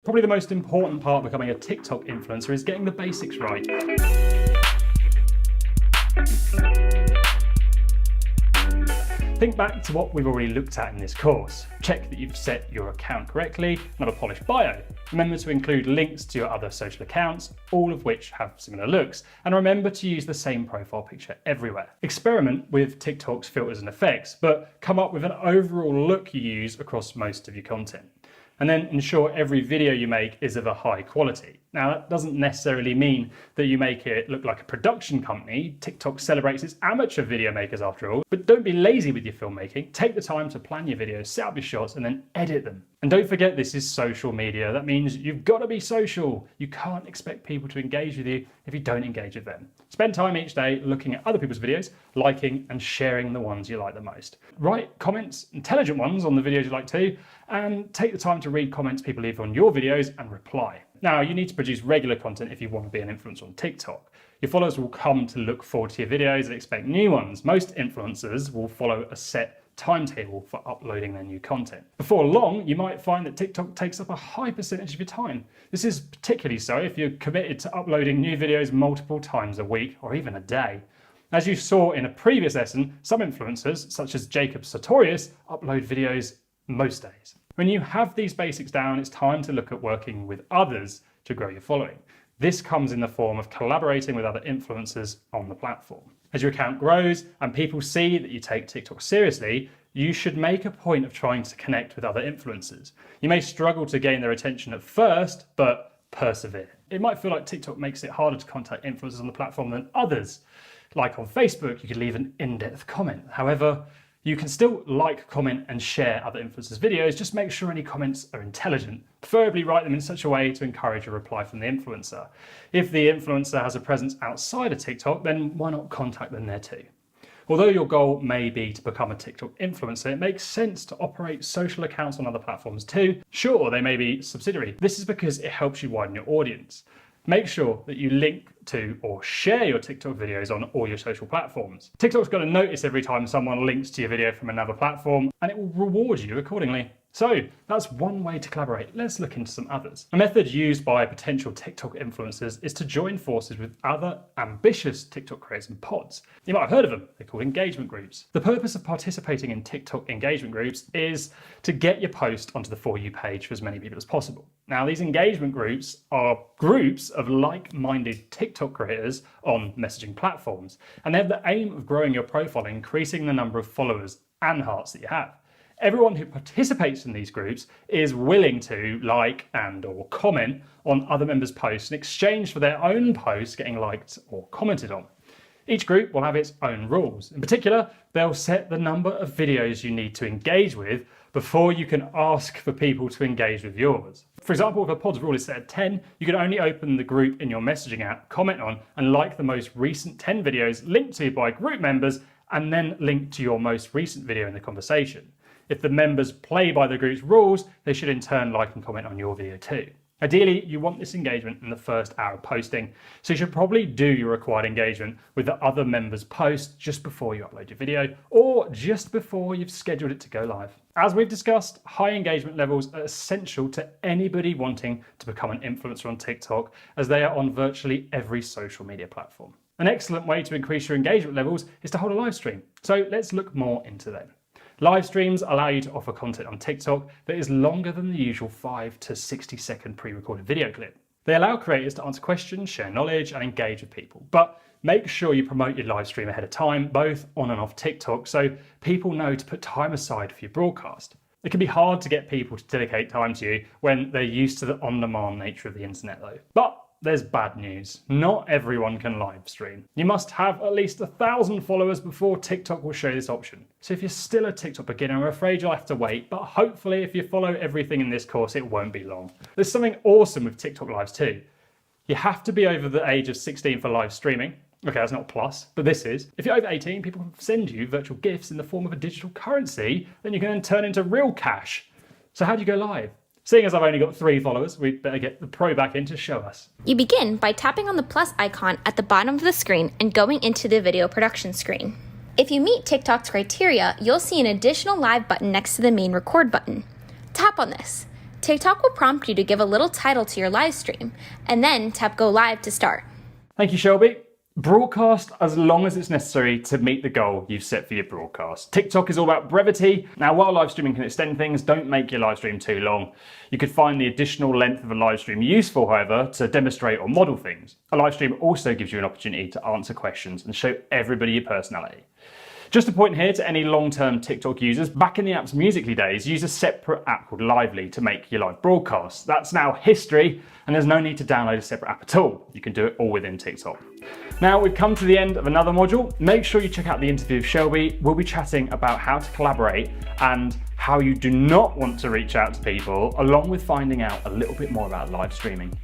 Probably the most important part of becoming a TikTok influencer is getting the basics right. Think back to what we've already looked at in this course. Check that you've set your account correctly and have a polished bio. Remember to include links to your other social accounts, all of which have similar looks, and remember to use the same profile picture everywhere. Experiment with TikTok's filters and effects, but come up with an overall look you use across most of your content. And then ensure every video you make is of a high quality. Now, that doesn't necessarily mean that you make it look like a production company. TikTok celebrates its amateur video makers after all. But don't be lazy with your filmmaking. Take the time to plan your videos, set up your shots, and then edit them. And don't forget, this is social media. That means you've got to be social. You can't expect people to engage with you if you don't engage with them. Spend time each day looking at other people's videos, liking and sharing the ones you like the most. Write comments, intelligent ones, on the videos you like too, and take the time to read comments people leave on your videos and reply. Now, you need to produce regular content if you want to be an influencer on TikTok. Your followers will come to look forward to your videos and expect new ones. Most influencers will follow a set timetable for uploading their new content. Before long, you might find that TikTok takes up a high percentage of your time. This is particularly so if you're committed to uploading new videos multiple times a week or even a day. As you saw in a previous lesson, some influencers, such as Jacob Sartorius, upload videos most days. When you have these basics down, it's time to look at working with others to grow your following. This comes in the form of collaborating with other influencers on the platform. As your account grows and people see that you take TikTok seriously, you should make a point of trying to connect with other influencers. You may struggle to gain their attention at first, but persevere. It might feel like TikTok makes it harder to contact influencers on the platform than others. Like on Facebook, you could leave an in-depth comment. However, you can still like, comment and share other influencers' videos, just make sure any comments are intelligent. Preferably write them in such a way to encourage a reply from the influencer. If the influencer has a presence outside of TikTok, then why not contact them there too? Although your goal may be to become a TikTok influencer, it makes sense to operate social accounts on other platforms too. Sure, they may be subsidiary. This is because it helps you widen your audience. Make sure that you link to or share your TikTok videos on all your social platforms. TikTok's got to notice every time someone links to your video from another platform, and it will reward you accordingly. So that's one way to collaborate. Let's look into some others. A method used by potential TikTok influencers is to join forces with other ambitious TikTok creators and pods. You might have heard of them. They're called engagement groups. The purpose of participating in TikTok engagement groups is to get your post onto the For You page for as many people as possible. Now, these engagement groups are groups of like-minded TikTok creators on messaging platforms, and they have the aim of growing your profile and increasing the number of followers and hearts that you have. Everyone who participates in these groups is willing to like and or comment on other members' posts in exchange for their own posts getting liked or commented on. Each group will have its own rules. In particular, they'll set the number of videos you need to engage with before you can ask for people to engage with yours. For example, if a pod's rule is set at 10, you can only open the group in your messaging app, comment on and like the most recent 10 videos linked to by group members, and then link to your most recent video in the conversation. If the members play by the group's rules, they should in turn like and comment on your video too. Ideally, you want this engagement in the first hour of posting, so you should probably do your required engagement with the other members' posts just before you upload your video, or just before you've scheduled it to go live. As we've discussed, high engagement levels are essential to anybody wanting to become an influencer on TikTok, as they are on virtually every social media platform. An excellent way to increase your engagement levels is to hold a live stream, so let's look more into them. Live streams allow you to offer content on TikTok that is longer than the usual 5 to 60-second pre-recorded video clip. They allow creators to answer questions, share knowledge, and engage with people. But make sure you promote your live stream ahead of time, both on and off TikTok, so people know to put time aside for your broadcast. It can be hard to get people to dedicate time to you when they're used to the on-demand nature of the internet though. But there's bad news. Not everyone can live stream. You must have at least 1,000 followers before TikTok will show this option. So if you're still a TikTok beginner, I'm afraid you'll have to wait, but hopefully if you follow everything in this course, it won't be long. There's something awesome with TikTok lives too. You have to be over the age of 16 for live streaming. Okay, that's not a plus, but this is. If you're over 18, people can send you virtual gifts in the form of a digital currency, then you can then turn into real cash. So how do you go live? Seeing as I've only got 3 followers, we'd better get the pro back in to show us. You begin by tapping on the plus icon at the bottom of the screen and going into the video production screen. If you meet TikTok's criteria, you'll see an additional live button next to the main record button. Tap on this. TikTok will prompt you to give a little title to your live stream, and then tap Go Live to start. Thank you, Shelby. Broadcast as long as it's necessary to meet the goal you've set for your broadcast. TikTok is all about brevity. Now, while live streaming can extend things, don't make your live stream too long. You could find the additional length of a live stream useful, however, to demonstrate or model things. A live stream also gives you an opportunity to answer questions and show everybody your personality. Just a point here to any long-term TikTok users, back in the app's Musical.ly days, use a separate app called Lively to make your live broadcasts. That's now history, and there's no need to download a separate app at all. You can do it all within TikTok. Now we've come to the end of another module. Make sure you check out the interview with Shelby. We'll be chatting about how to collaborate and how you do not want to reach out to people, along with finding out a little bit more about live streaming.